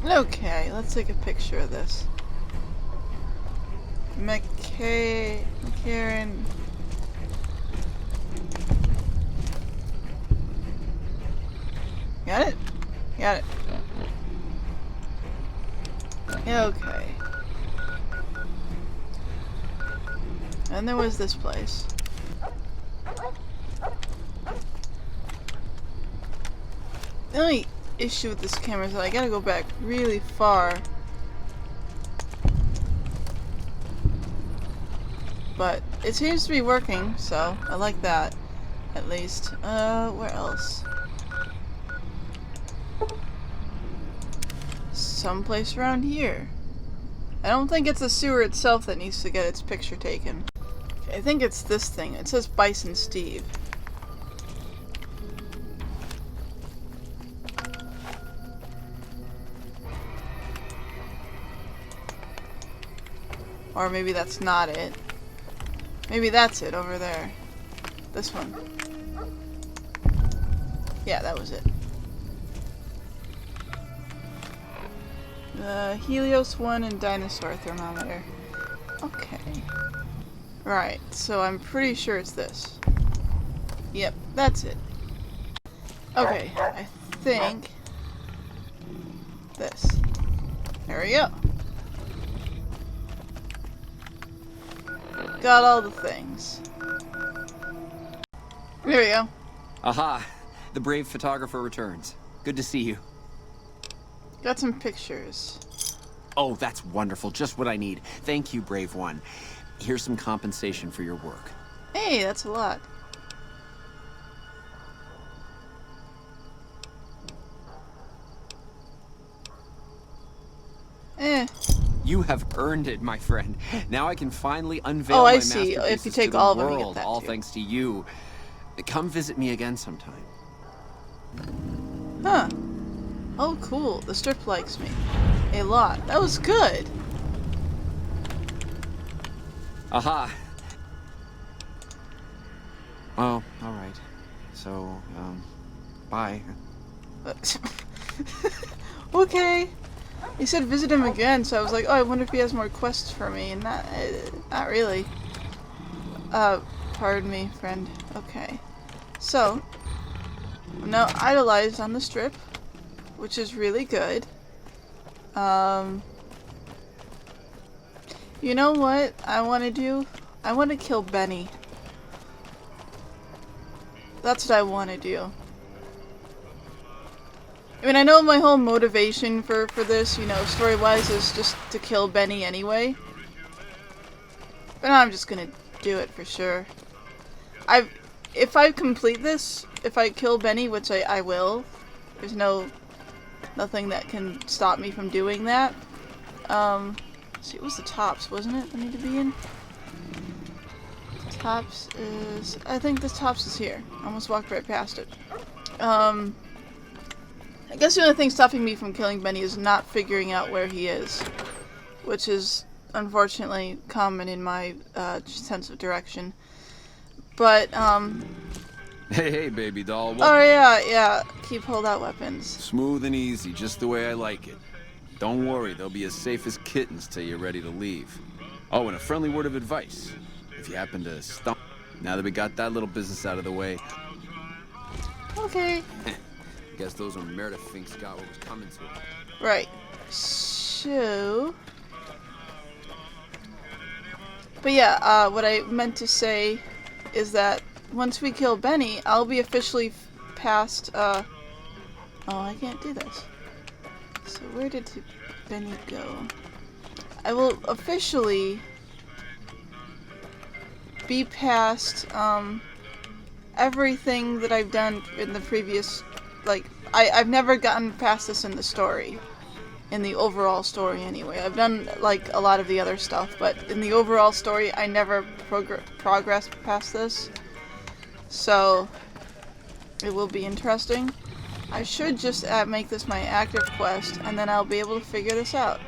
Okay, let's take a picture of this. McCarran. Got it? Got it. Okay. And there was this place. The only issue with this camera is that I gotta go back really far. But it seems to be working, so I like that, at least. Where else? Someplace around here. I don't think it's the sewer itself that needs to get its picture taken. Okay, I think it's this thing. It says Bison Steve. Or maybe that's not it. Maybe that's it over there. This one. Yeah, that was it. Helios 1 and dinosaur thermometer. Okay. Right, so I'm pretty sure it's this. Yep, that's it. Okay, I think this. There we go. Got all the things. There we go. Aha! The brave photographer returns. Good to see you. Got some pictures. Oh, that's wonderful. Just what I need. Thank you, brave one. Here's some compensation for your work. Hey, that's a lot. You have earned it, my friend. Now I can finally unveil oh, my I see. If you take all of them, you get that all too. thanks to you. Come visit me again sometime. Huh. Oh, cool. The strip likes me. A lot. That was good. Aha. Oh, alright. So, bye. Okay. He said visit him again, so I was like, oh, I wonder if he has more quests for me, and not really. Pardon me, friend. Okay. So, I'm now idolized on the strip, which is really good. You know what I want to do? I want to kill Benny. That's what I want to do. I mean, I know my whole motivation for this, you know, story-wise is just to kill Benny anyway. But I'm just gonna do it for sure. If I complete this, if I kill Benny, which I will, there's nothing that can stop me from doing that. Let's see, it was the tops, wasn't it? I need to be in. Tops is, I think this tops is here. I almost walked right past it. I guess the only thing stopping me from killing Benny is not figuring out where he is, which is unfortunately common in my sense of direction. But Hey, baby doll. oh yeah, keep holdout weapons. Smooth and easy, just the way I like it. Don't worry, they'll be as safe as kittens till you're ready to leave. Oh, and a friendly word of advice. If you happen to stump, now that we got that little business out of the way. Okay. Guess those when Meredith thinks got what was coming to him. Right. So. But yeah, what I meant to say is that once we kill Benny, I'll be officially past, oh, I can't do this. So where did Benny go? I will officially be past, everything that I've done in the previous, like, I've never gotten past this in the story. In the overall story, anyway. I've done, like, a lot of the other stuff, but in the overall story, I never progressed past this. So, it will be interesting. I should just make this my active quest, and then I'll be able to figure this out.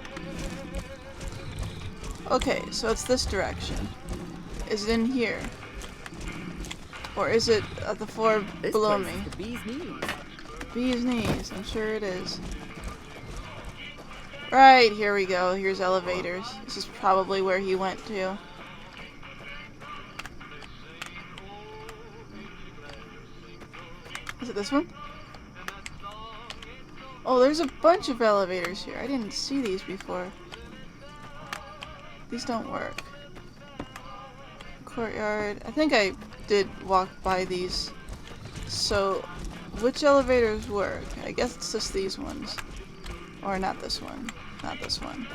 Okay, so it's this direction. Is it in here? Or is it at the floor below me? The bee's knees. Bee's knees, I'm sure it is. Right, here we go. Here's elevators. This is probably where he went to. Is it this one? Oh, there's a bunch of elevators here. I didn't see these before. These don't work. Courtyard. I think I did walk by these. So, which elevators work? I guess it's just these ones. Or not this one. Not this one.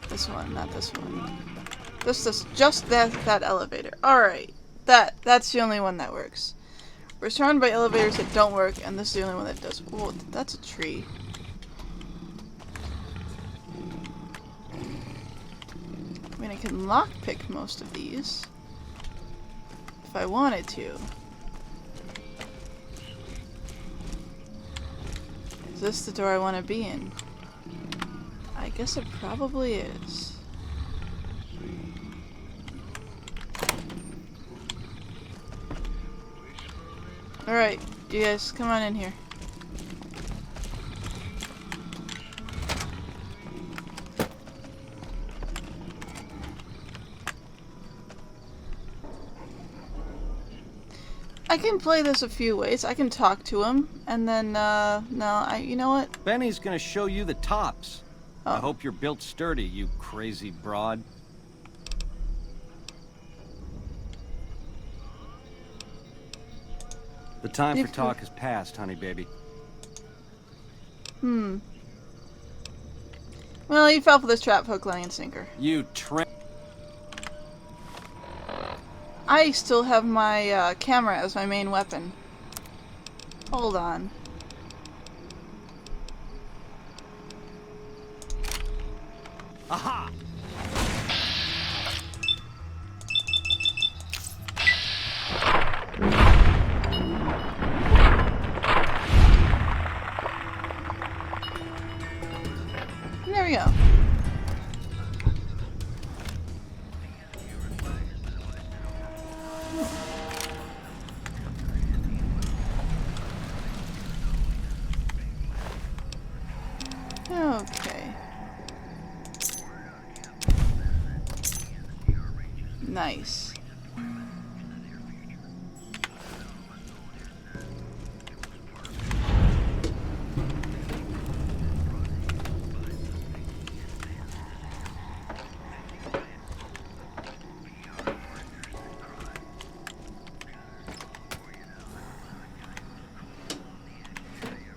This one, not this one. Just that elevator. Alright. That's the only one that works. We're surrounded by elevators that don't work, and this is the only one that does. Oh, that's a tree. I mean, I can lockpick most of these. If I wanted to. Is this the door I want to be in? I guess it probably is. Alright, you guys, come on in here. I can play this a few ways. I can talk to him, and then, you know what? Benny's gonna show you the tops. Oh. I hope you're built sturdy, you crazy broad. The time for talk has passed, honey baby. Well, you fell for this trap, hook, line, and sinker. You I still have my camera as my main weapon. Hold on. Aha! There we go. Okay. Nice.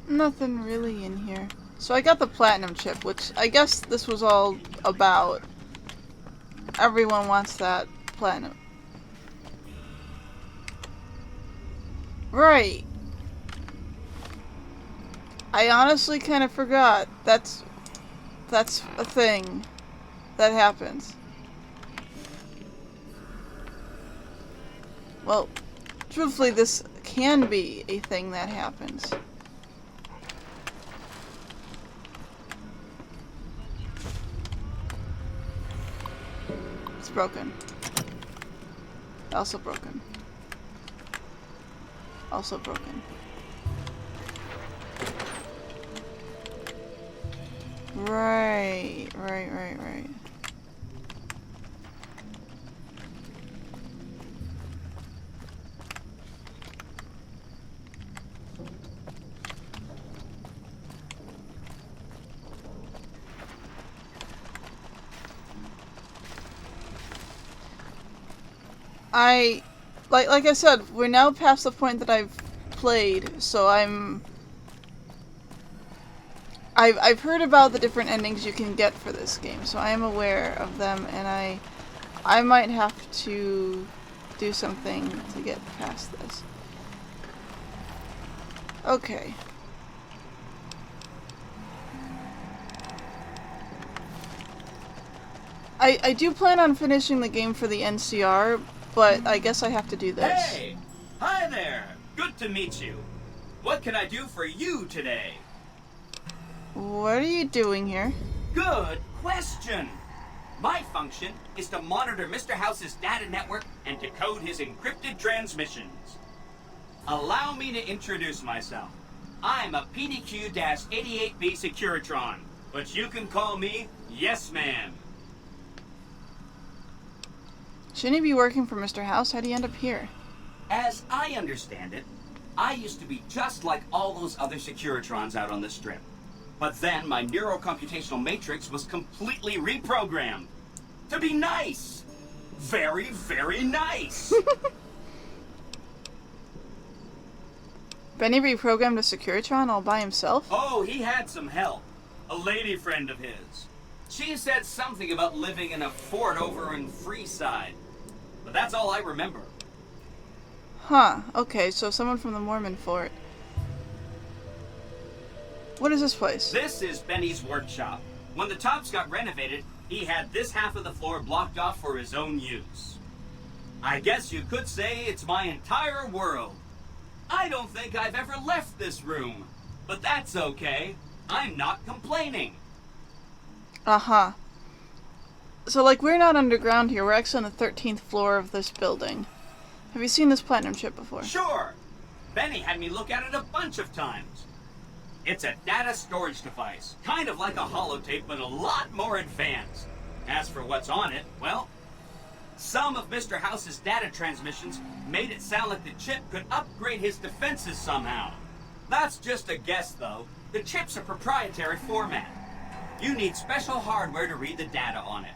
Nothing really in here. So I got the platinum chip, which I guess this was all about. Everyone wants that platinum. Right. I honestly kind of forgot. That's a thing that happens. Well, truthfully, this can be a thing that happens. It's broken. Also broken. Also broken. Right. Like I said, we're now past the point that I've played, so I've heard about the different endings you can get for this game, so I am aware of them, and I might have to do something to get past this. Okay. I do plan on finishing the game for the NCR, but I guess I have to do this. Hey! Hi there! Good to meet you. What can I do for you today? What are you doing here? Good question! My function is to monitor Mr. House's data network and decode his encrypted transmissions. Allow me to introduce myself. I'm a PDQ-88B Securitron. But you can call me Yes Man. Shouldn't he be working for Mr. House? How'd he end up here? As I understand it, I used to be just like all those other Securitrons out on the strip. But then my neurocomputational matrix was completely reprogrammed. To be nice! Very, very nice! Benny reprogrammed a Securitron all by himself? Oh, he had some help. A lady friend of his. She said something about living in a fort over in Freeside. But that's all I remember. Huh, okay, so someone from the Mormon fort. What is this place? This is Benny's workshop. When the tops got renovated, he had this half of the floor blocked off for his own use. I guess you could say it's my entire world. I don't think I've ever left this room. But that's okay. I'm not complaining. Uh-huh. So, like, we're not underground here. We're actually on the 13th floor of this building. Have you seen this platinum chip before? Sure. Benny had me look at it a bunch of times. It's a data storage device, kind of like a holotape, but a lot more advanced. As for what's on it, well, some of Mr. House's data transmissions made it sound like the chip could upgrade his defenses somehow. That's just a guess, though. The chip's a proprietary format. You need special hardware to read the data on it.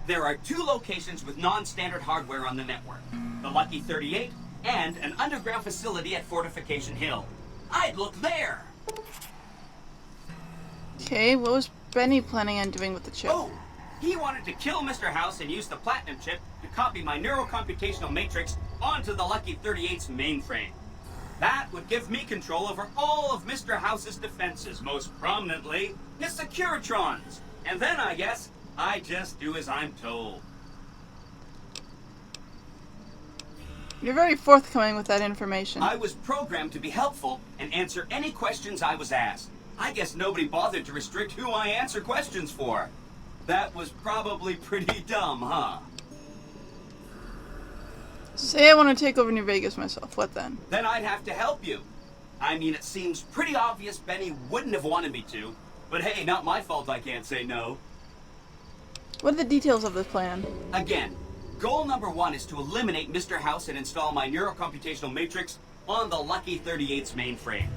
There are 2 locations with non-standard hardware on the network. The Lucky 38 and an underground facility at Fortification Hill. I'd look there! Okay, what was Benny planning on doing with the chip? Oh, he wanted to kill Mr. House and use the platinum chip to copy my neurocomputational matrix onto the Lucky 38's mainframe. That would give me control over all of Mr. House's defenses, most prominently his Securitrons. And then, I guess, I just do as I'm told. You're very forthcoming with that information. I was programmed to be helpful and answer any questions I was asked. I guess nobody bothered to restrict who I answer questions for. That was probably pretty dumb, huh? Say I want to take over New Vegas myself. What then? Then I'd have to help you. I mean, it seems pretty obvious Benny wouldn't have wanted me to. But hey, not my fault I can't say no. What are the details of this plan? Again, goal number 1 is to eliminate Mr. House and install my neurocomputational matrix on the Lucky 38's mainframe.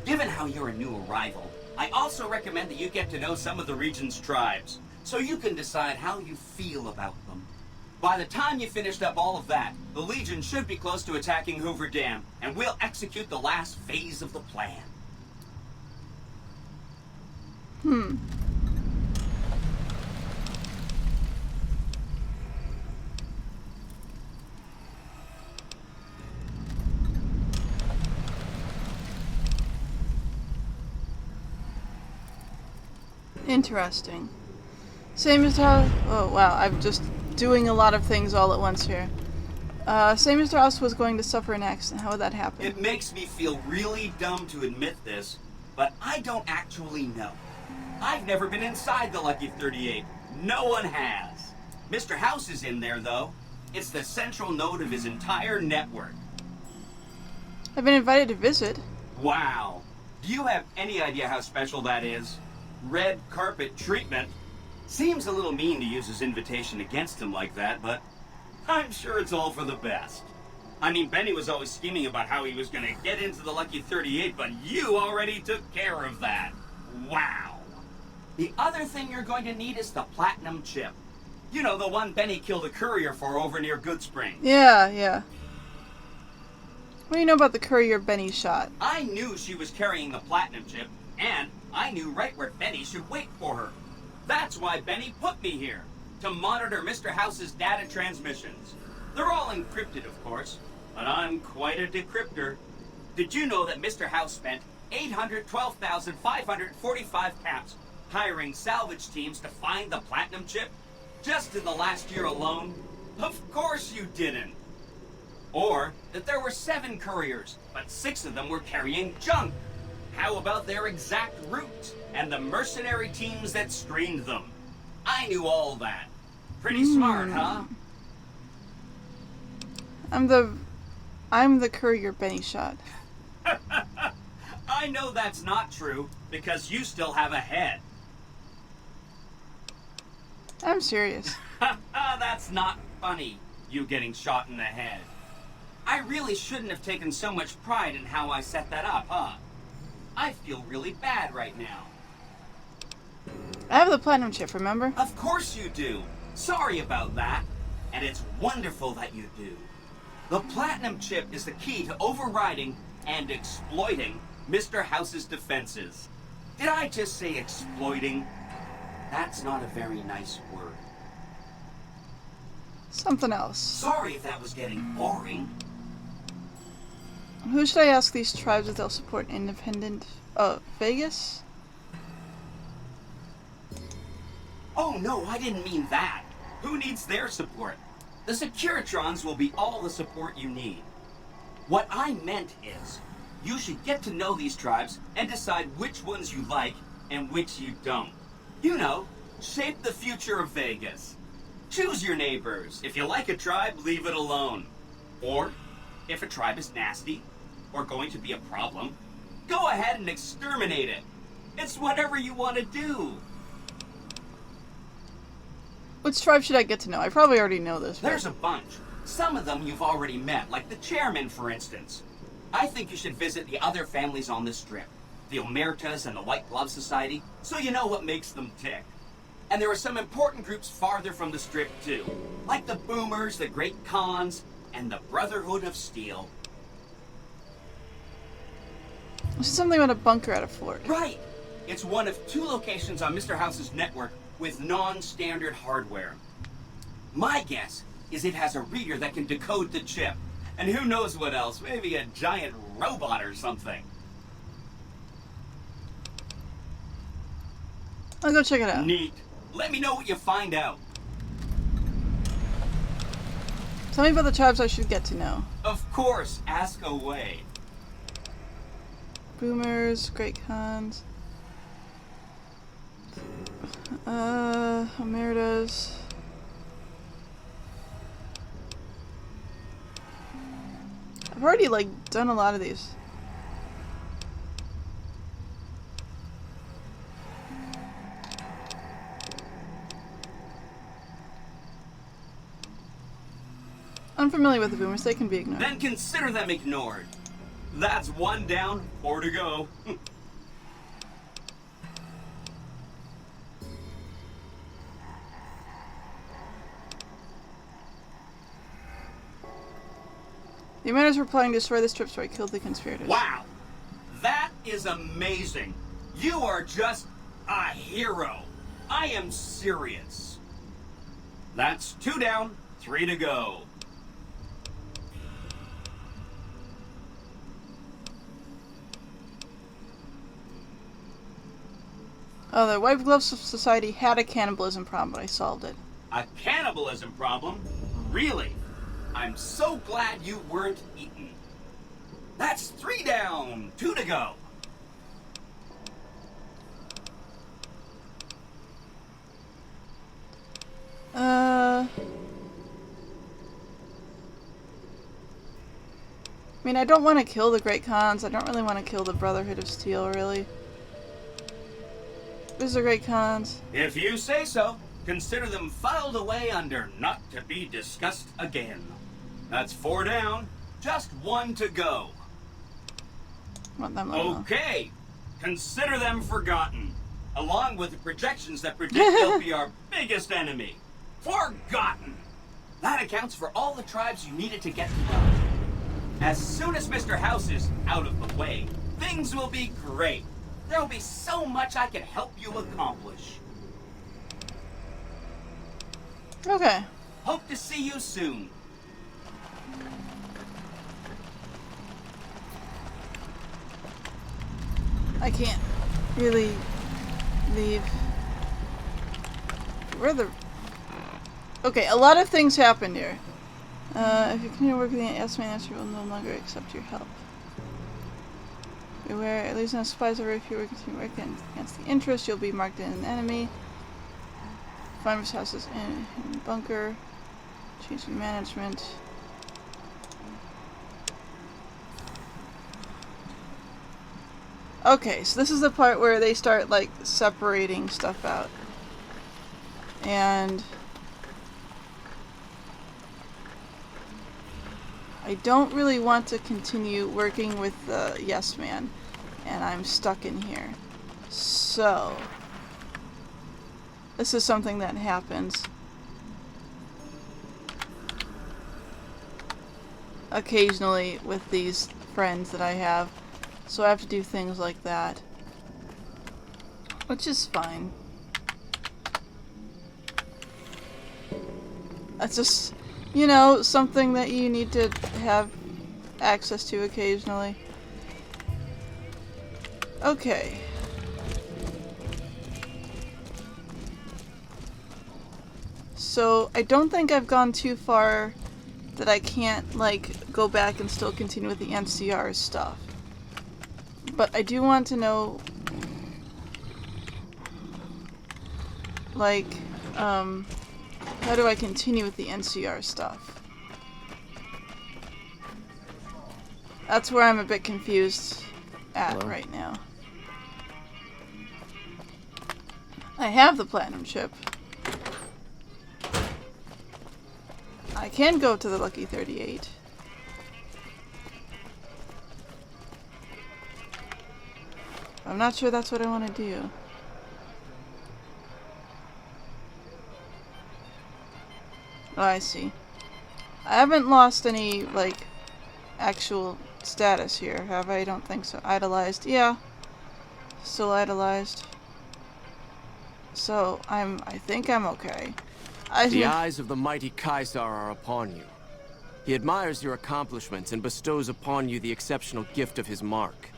Given how you're a new arrival, I also recommend that you get to know some of the region's tribes, so you can decide how you feel about them. By the time you finished up all of that, the Legion should be close to attacking Hoover Dam, and we'll execute the last phase of the plan. Interesting. Say, Mr. House... Oh, wow. I'm just doing a lot of things all at once here. Say Mr. House was going to suffer an accident. How would that happen? It makes me feel really dumb to admit this, but I don't actually know. I've never been inside the Lucky 38. No one has. Mr. House is in there, though. It's the central node of his entire network. I've been invited to visit. Wow. Do you have any idea how special that is? Red carpet treatment. Seems a little mean to use his invitation against him like that, but I'm sure it's all for the best. I mean, Benny was always scheming about how he was going to get into the Lucky 38, but you already took care of that. Wow. The other thing you're going to need is the platinum chip. You know, the one Benny killed a courier for over near Goodsprings. Yeah. What do you know about the courier Benny shot? I knew she was carrying the platinum chip, and I knew right where Benny should wait for her. That's why Benny put me here, to monitor Mr. House's data transmissions. They're all encrypted, of course, but I'm quite a decryptor. Did you know that Mr. House spent 812,545 caps hiring salvage teams to find the platinum chip? Just in the last year alone? Of course you didn't. Or that there were 7 couriers, but 6 of them were carrying junk. How about their exact route and the mercenary teams that screened them? I knew all that. Pretty smart, huh? I'm the courier Benny shot. I know that's not true, because you still have a head. I'm serious. That's not funny, you getting shot in the head. I really shouldn't have taken so much pride in how I set that up, huh? I feel really bad right now. I have the platinum chip, remember? Of course you do. Sorry about that. And it's wonderful that you do. The platinum chip is the key to overriding and exploiting Mr. House's defenses. Did I just say exploiting? That's not a very nice word. Something else. Sorry if that was getting boring. Who should I ask these tribes if they'll support independent... Oh, Vegas? Oh no, I didn't mean that. Who needs their support? The Securitrons will be all the support you need. What I meant is, you should get to know these tribes and decide which ones you like and which you don't. You know, shape the future of Vegas. Choose your neighbors. If you like a tribe, leave it alone. Or, if a tribe is nasty, or going to be a problem, go ahead and exterminate it. It's whatever you want to do. Which tribe should I get to know? I probably already know this. There's a bunch. Some of them you've already met, like the chairman, for instance. I think you should visit the other families on the strip, the Omertas and the White Glove Society, so you know what makes them tick. And there are some important groups farther from the strip, too, like the Boomers, the Great Khans, and the Brotherhood of Steel. There's something about a bunker at a fort. Right! It's one of 2 locations on Mr. House's network with non-standard hardware. My guess is it has a reader that can decode the chip. And who knows what else, maybe a giant robot or something. I'll go check it out. Neat. Let me know what you find out. Tell me about the tribes I should get to know. Of course, ask away. Boomers, Great Khans. Omertas. I've already, done a lot of these. Unfamiliar with the Boomers, they can be ignored. Then consider them ignored. That's 1 down, 4 to go. The Omertas were planning to destroy the strip, so I killed the conspirators. Wow! That is amazing. You are just a hero. I am serious. That's 2 down, 3 to go. Oh, the White Glove Society had a cannibalism problem, but I solved it. A cannibalism problem? Really? I'm so glad you weren't eaten. That's 3 down, 2 to go. I mean, I don't want to kill the Great Khans. I don't really want to kill the Brotherhood of Steel, really. These are Great Khans. If you say so, consider them filed away under not to be discussed again. That's 4 down, just 1 to go. Want them alone. Okay, consider them forgotten, along with the projections that predict they'll be our biggest enemy. Forgotten! That accounts for all the tribes you needed to get to know. As soon as Mr. House is out of the way, things will be great. There'll be so much I can help you accomplish. Okay. Hope to see you soon. I can't really leave. Where are the... Okay, a lot of things happened here. If you continue working, the estimated will no longer accept your help. Beware, at least no spies over if you continue working against the interest, you'll be marked as an enemy. Farmers' houses in bunker. Changing management. Okay, so this is the part where they start, separating stuff out. And I don't really want to continue working with the Yes Man, and I'm stuck in here. So, this is something that happens occasionally with these friends that I have. So I have to do things like that, which is fine. That's just, you know, something that you need to have access to occasionally. Okay. So, I don't think I've gone too far that I can't, like, go back and still continue with the NCR stuff. But I do want to know, like, how do I continue with the NCR stuff? That's where I'm a bit confused at right now. I have the platinum chip. I can go to the Lucky 38. I'm not sure that's what I want to do. Oh, I see. I haven't lost any, like, actual status here, have I? I don't think so. Idolized. Yeah. Still idolized. So, I think I'm okay. The eyes of the mighty Caesar are upon you. He admires your accomplishments and bestows upon you the exceptional gift of his mark.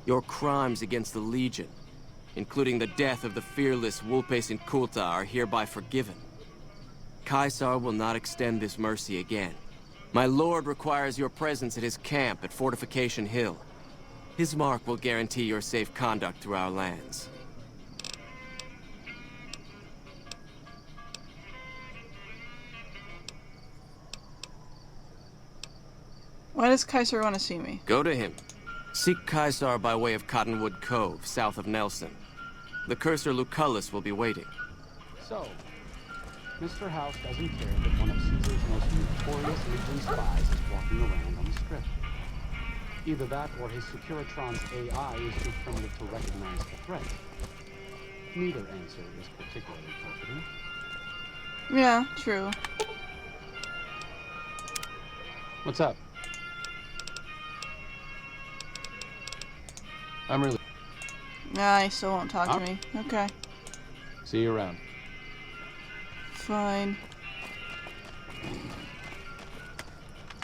Your crimes against the Legion, including the death of the fearless Wulpes and Kulta, are hereby forgiven. Caesar will not extend this mercy again. My lord requires your presence at his camp at Fortification Hill. His mark will guarantee your safe conduct through our lands. Why does Kaiser want to see me? Go to him. Seek Caesar by way of Cottonwood Cove, south of Nelson. The cursor Lucullus will be waiting. So, Mr. House doesn't care that one of Caesar's most notorious Legion spies is walking around on the strip. Either that or his Securitron's AI is too primitive to recognize the threat. Neither answer is particularly comforting. Yeah, true. What's up? I'm really... Nah, he still won't talk to me. Okay. See you around. Fine.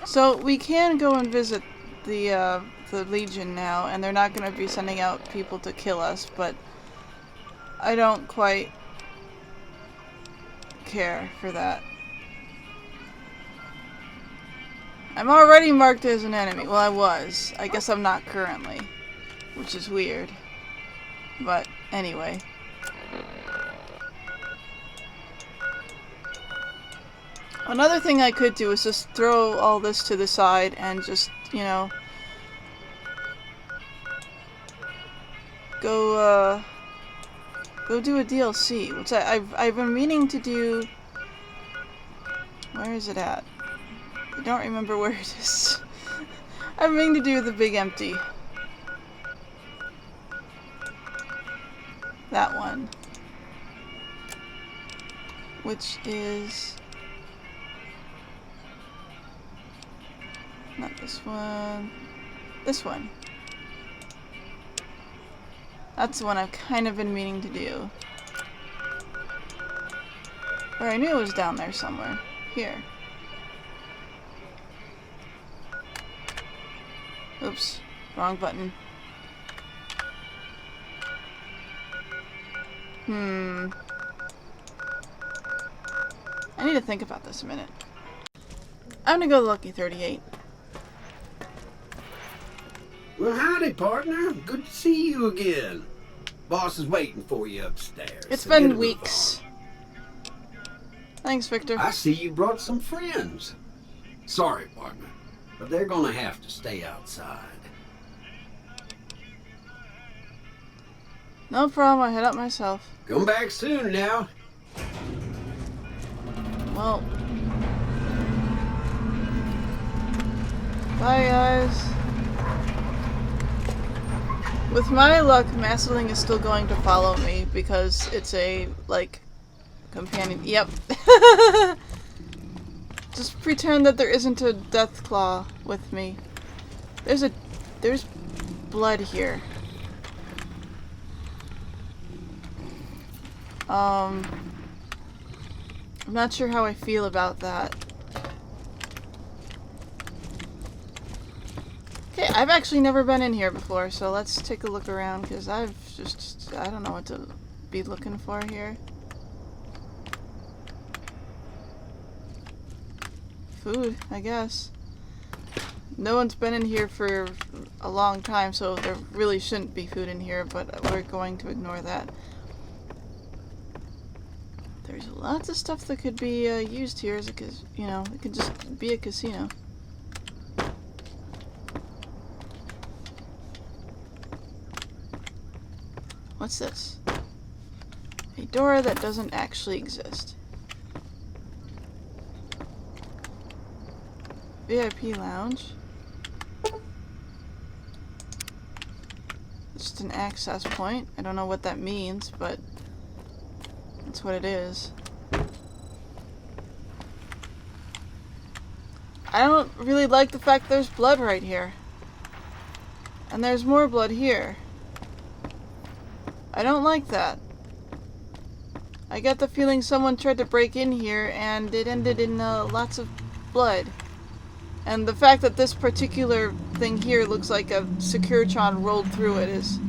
So, we can go and visit the Legion now, and they're not going to be sending out people to kill us, but I don't quite care for that. I'm already marked as an enemy. Well, I was. I guess I'm not currently, which is weird. But, anyway. Another thing I could do is just throw all this to the side and just, you know, go do a DLC, which I've been meaning to do. Where is it at? I don't remember where it is. I'm meaning to do the big empty. That one. Which is... not this one. This one. That's the one I've kind of been meaning to do. Or I knew it was down there somewhere. Here. Oops. Wrong button. I need to think about this a minute. I'm gonna go Lucky 38. Well, howdy, partner. Good to see you again. Boss is waiting for you upstairs. It's so get a been move weeks. Thanks, Victor. on. I see you brought some friends. Sorry, partner, but they're gonna have to stay outside. No problem, I head up myself. Come back soon now. Well. Bye, guys. With my luck, Masterling is still going to follow me because it's a, like, companion. Yep. Just pretend that there isn't a death claw with me. There's blood here. I'm not sure how I feel about that. Okay, I've actually never been in here before, so let's take a look around, because I don't know what to be looking for here. Food, I guess. No one's been in here for a long time, so there really shouldn't be food in here, but we're going to ignore that. There's lots of stuff that could be used here as a, you know, it could just be a casino. What's this? A door that doesn't actually exist. VIP lounge. Just an access point. I don't know what that means, but that's what it is. I don't really like the fact there's blood right here. And there's more blood here. I don't like that. I get the feeling someone tried to break in here and it ended in lots of blood. And the fact that this particular thing here looks like a Securitron rolled through it is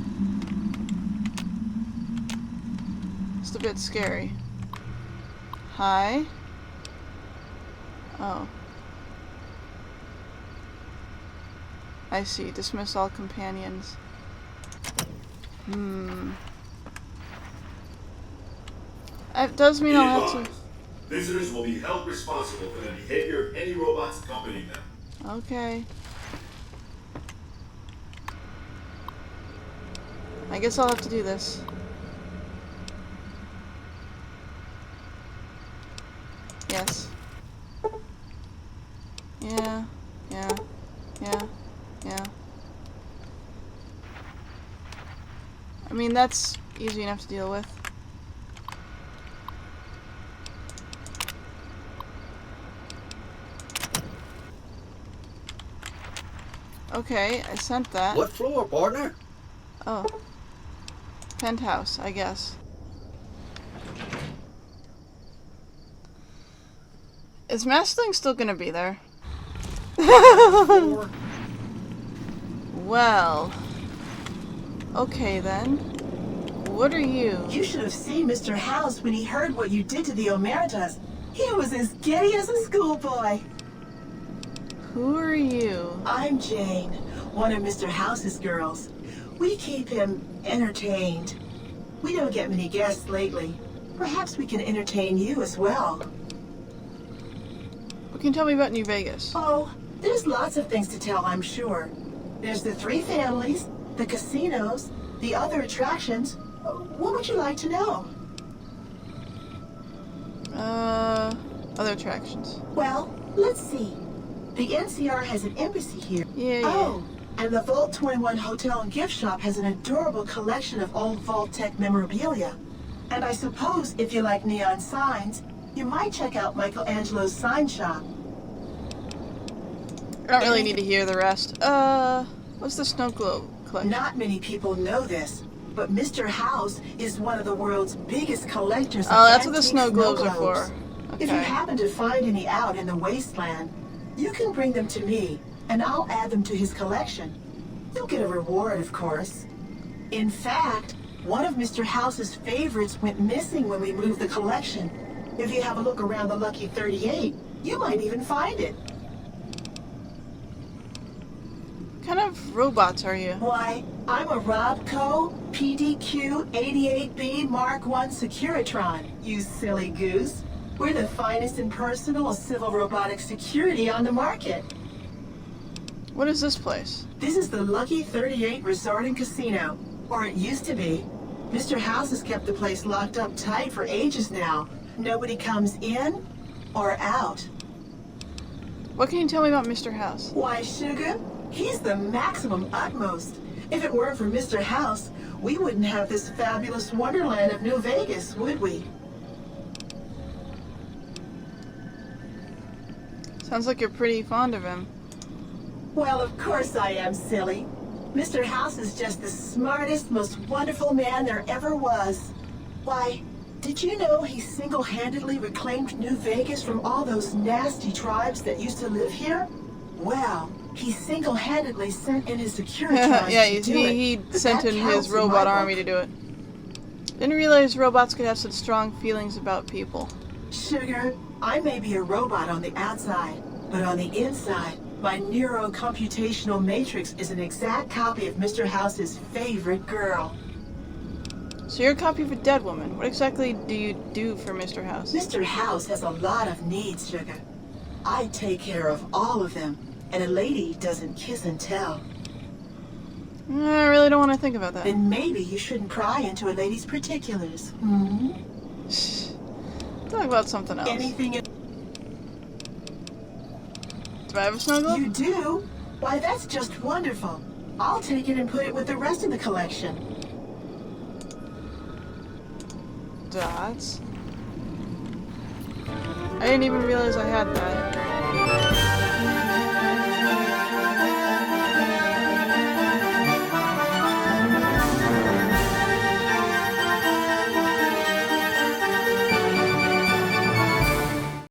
just a bit scary. Hi? Oh. I see. Dismiss all companions. It does mean I'll have to... Visitors will be held responsible for the behavior of any robots accompanying them. Okay. I guess I'll have to do this. Yes. Yeah. I mean, that's easy enough to deal with. Okay, I sent that. What floor, partner? Oh. Penthouse, I guess. Is Mastling still gonna be there? Well. Okay then. What are you? You should have seen Mr. House when he heard what you did to the Omertas. He was as giddy as a schoolboy. Who are you? I'm Jane, one of Mr. House's girls. We keep him entertained. We don't get many guests lately. Perhaps we can entertain you as well. What can you tell me about New Vegas? Oh, there's lots of things to tell, I'm sure. There's the 3 families, the casinos, the other attractions. What would you like to know? Other attractions. Well, let's see. The NCR has an embassy here. Yeah. Oh, and the Vault 21 Hotel and Gift Shop has an adorable collection of old Vault-Tec memorabilia. And I suppose if you like neon signs, you might check out Michelangelo's sign shop. I don't really need to hear the rest. What's the snow globe collection? Not many people know this, but Mr. House is one of the world's biggest collectors of that's what the antique snow globes are for. If you happen to find any out in the wasteland, you can bring them to me, and I'll add them to his collection. You'll get a reward, of course. In fact, one of Mr. House's favorites went missing when we moved the collection. If you have a look around the Lucky 38, you might even find it. What kind of robots are you? Why, I'm a Robco PDQ 88B Mark I Securitron, you silly goose. We're the finest in personal civil robotic security on the market. What is this place? This is the Lucky 38 Resort and Casino, or it used to be. Mr. House has kept the place locked up tight for ages now. Nobody comes in, or out. What can you tell me about Mr. House? Why, Sugar, he's the maximum utmost. If it weren't for Mr. House, we wouldn't have this fabulous wonderland of New Vegas, would we? Sounds like you're pretty fond of him. Well, of course I am, silly. Mr. House is just the smartest, most wonderful man there ever was. Why, did you know he single-handedly reclaimed New Vegas from all those nasty tribes that used to live here? Well, he single-handedly sent in his security Yeah, to do it. he But sent that in counts his in my robot book. army to do it. Didn't realize robots could have such strong feelings about people. Sugar, I may be a robot on the outside, but on the inside, my neurocomputational matrix is an exact copy of Mr. House's favorite girl. So you're a copy of a dead woman. What exactly do you do for Mr. House? Mr. House has a lot of needs, Sugar. I take care of all of them, and a lady doesn't kiss and tell. I really don't want to think about that. Then maybe you shouldn't pry into a lady's particulars. Hmm? Talk about something else. Anything Do I have a snow globe? you do? Why, that's just wonderful. I'll take it and put it with the rest of the collection. Dots. I didn't even realize I had that.